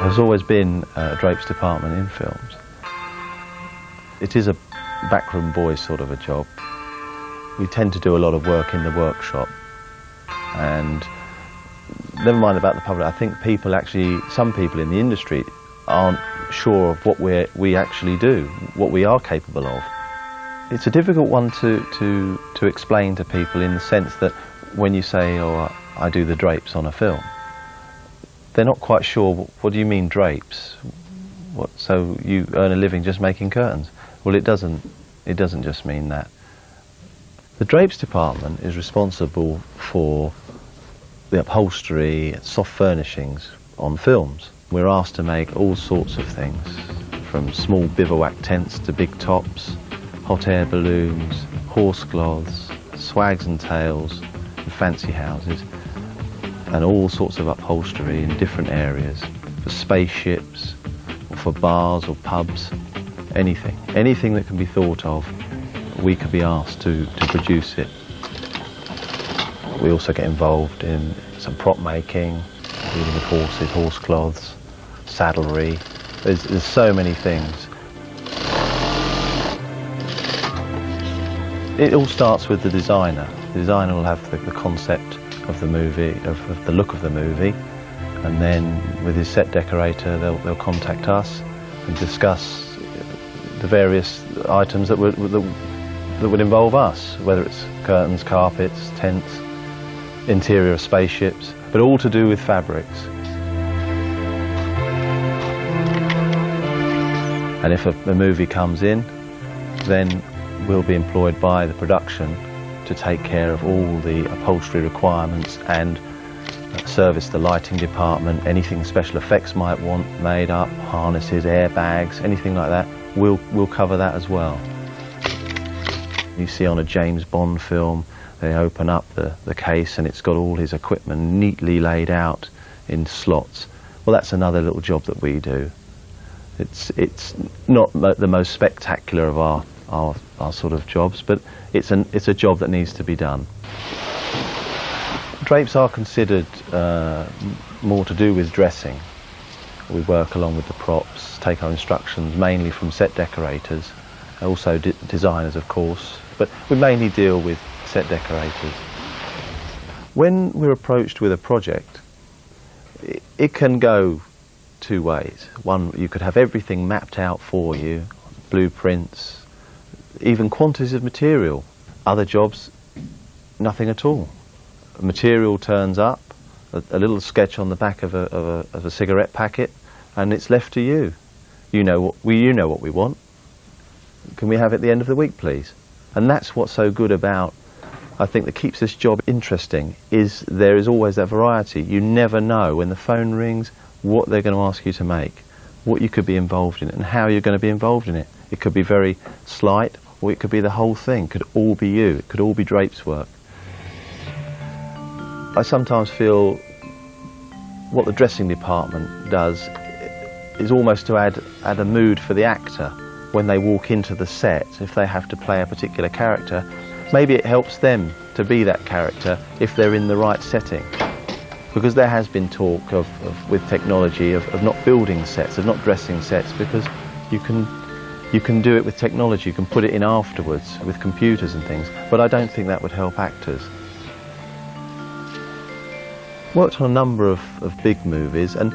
There's always been a drapes department in films. It is a backroom boy sort of a job. We tend to do a lot of work in the workshop, and never mind about the public, I think people actually, some people in the industry aren't sure of what we actually do, what we are capable of. It's a difficult one to explain to people, in the sense that when you say, oh, I do the drapes on a film, they're not quite sure, what do you mean drapes? So you earn a living just making curtains? Well, it doesn't just mean that. The drapes department is responsible for the upholstery, soft furnishings on films. We're asked to make all sorts of things, from small bivouac tents to big tops, hot air balloons, horse cloths, swags and tails, and fancy houses, and all sorts of upholstery in different areas, for spaceships, or for bars or pubs, anything that can be thought of, we could be asked to produce it. We also get involved in some prop making, dealing with horses, horse cloths, saddlery. There's so many things. It all starts with the designer. The designer will have the concept of the movie, of the look of the movie, and then with his set decorator they'll contact us and discuss the various items that would involve us, whether it's curtains, carpets, tents, interior of spaceships, but all to do with fabrics. And if a movie comes in, then we'll be employed by the production to take care of all the upholstery requirements and service the lighting department. Anything special effects might want made up, harnesses, airbags, anything like that, we'll cover that as well. You see on a James Bond film, they open up the case and it's got all his equipment neatly laid out in slots. Well, that's another little job that we do. It's not the most spectacular of our sort of jobs, but it's a job that needs to be done. Drapes are considered more to do with dressing. We work along with the props, take our instructions mainly from set decorators, also designers of course, but we mainly deal with set decorators. When we're approached with a project, it can go two ways. One, you could have everything mapped out for you, blueprints, even quantities of material. Other jobs, nothing at all. Material turns up, a little sketch on the back of a cigarette packet, and it's left to you. You know what we want. Can we have it at the end of the week, please? And that's what's so good about, I think, that keeps this job interesting, is there is always that variety. You never know when the phone rings what they're going to ask you to make, what you could be involved in, and how you're going to be involved in it. It could be very slight, or it could be the whole thing. It could all be you. It could all be drapes work. I sometimes feel what the dressing department does is almost to add a mood for the actor when they walk into the set. If they have to play a particular character, maybe it helps them to be that character if they're in the right setting. Because there has been talk with technology of not building sets, of not dressing sets, because you can do it with technology. You can put it in afterwards with computers and things, but I don't think that would help actors. Worked on a number of big movies, and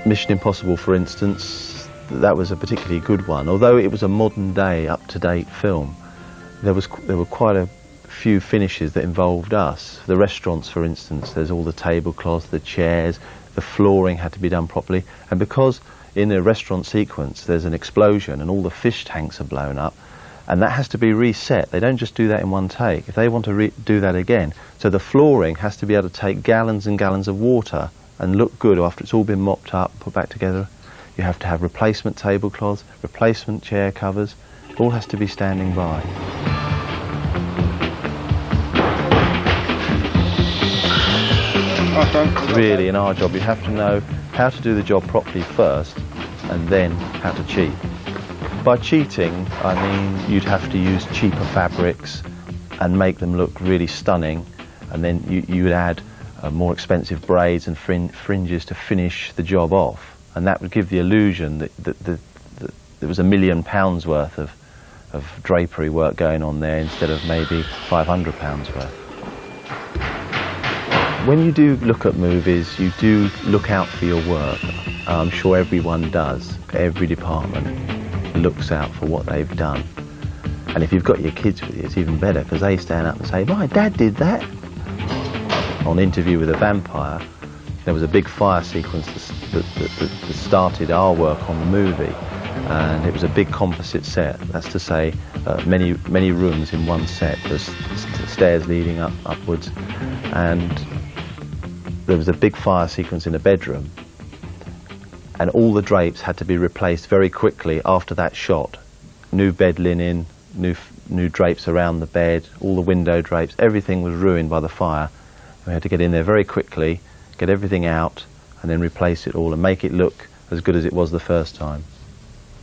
Mission Impossible, for instance, that was a particularly good one. Although it was a modern day, up-to-date film, there were quite a few finishes that involved us. The restaurants, for instance, there's all the tablecloths, the chairs, the flooring had to be done properly, and because in a restaurant sequence there's an explosion and all the fish tanks are blown up, and that has to be reset. They don't just do that in one take. If they want to do that again, so the flooring has to be able to take gallons and gallons of water and look good after it's all been mopped up, put back together. You have to have replacement tablecloths, replacement chair covers. It all has to be standing by. Really, in our job, you have to know how to do the job properly first, and then how to cheat. By cheating, I mean you'd have to use cheaper fabrics and make them look really stunning, and then you would add more expensive braids and fringes to finish the job off. and that would give the illusion that there was £1 million worth of drapery work going on there instead of maybe £500 worth. When you do look at movies, you do look out for your work. I'm sure everyone does. Every department looks out for what they've done. And if you've got your kids with you, it's even better, because they stand up and say, "My dad did that." On Interview with a Vampire, there was a big fire sequence that started our work on the movie, and it was a big composite set. That's to say, many rooms in one set. There's stairs leading upwards, and there was a big fire sequence in a bedroom, and all the drapes had to be replaced very quickly after that shot. New bed linen, new drapes around the bed, all the window drapes, everything was ruined by the fire. We had to get in there very quickly, get everything out, and then replace it all and make it look as good as it was the first time.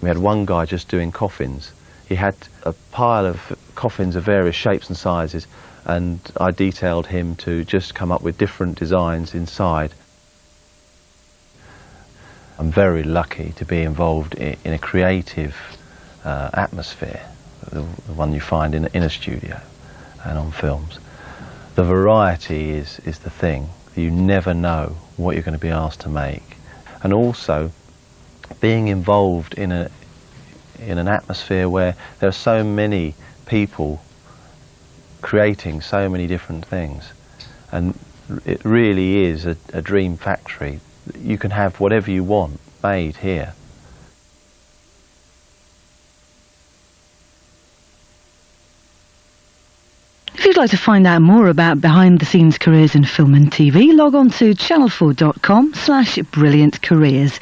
We had one guy just doing coffins. He had a pile of coffins of various shapes and sizes, and I detailed him to just come up with different designs inside. I'm very lucky to be involved in a creative atmosphere, the one you find in a studio and on films. The variety is the thing. You never know what you're going to be asked to make. And also, being involved in an atmosphere where there are so many people creating so many different things, and it really is a dream factory. You can have whatever you want made here. If you'd like to find out more about behind-the-scenes careers in film and TV, log on to channel4.com/brilliantcareers.